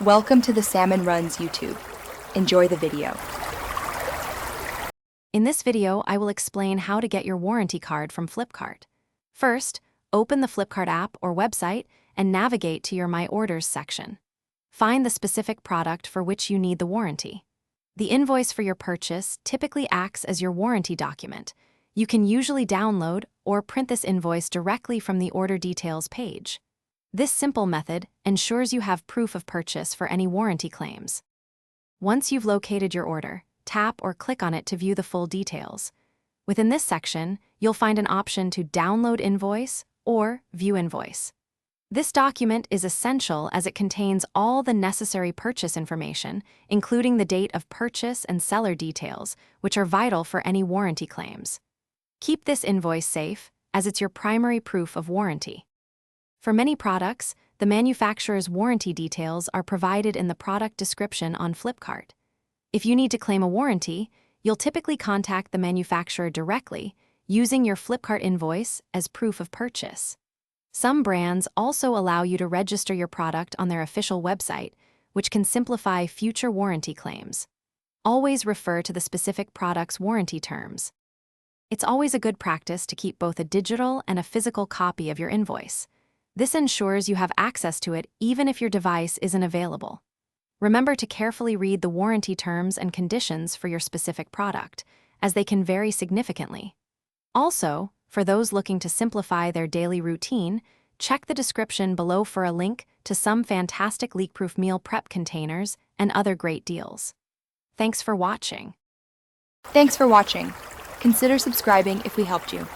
Welcome to the Salmon Runs YouTube. Enjoy the video. In this video, I will explain how to get your warranty card from Flipkart. First, open the Flipkart app or website and navigate to your My Orders section. Find the specific product for which you need the warranty. The invoice for your purchase typically acts as your warranty document. You can usually download or print this invoice directly from the order details page. This simple method ensures you have proof of purchase for any warranty claims. Once you've located your order, tap or click on it to view the full details. Within this section, you'll find an option to download invoice or view invoice. This document is essential as it contains all the necessary purchase information, including the date of purchase and seller details, which are vital for any warranty claims. Keep this invoice safe, as it's your primary proof of warranty. For many products, the manufacturer's warranty details are provided in the product description on Flipkart. If you need to claim a warranty, you'll typically contact the manufacturer directly, using your Flipkart invoice as proof of purchase. Some brands also allow you to register your product on their official website, which can simplify future warranty claims. Always refer to the specific product's warranty terms. It's always a good practice to keep both a digital and a physical copy of your invoice. This ensures you have access to it even if your device isn't available. Remember to carefully read the warranty terms and conditions for your specific product, as they can vary significantly. Also, for those looking to simplify their daily routine, check the description below for a link to some fantastic leak-proof meal prep containers and other great deals. Thanks for watching. Thanks for watching. Consider subscribing if we helped you.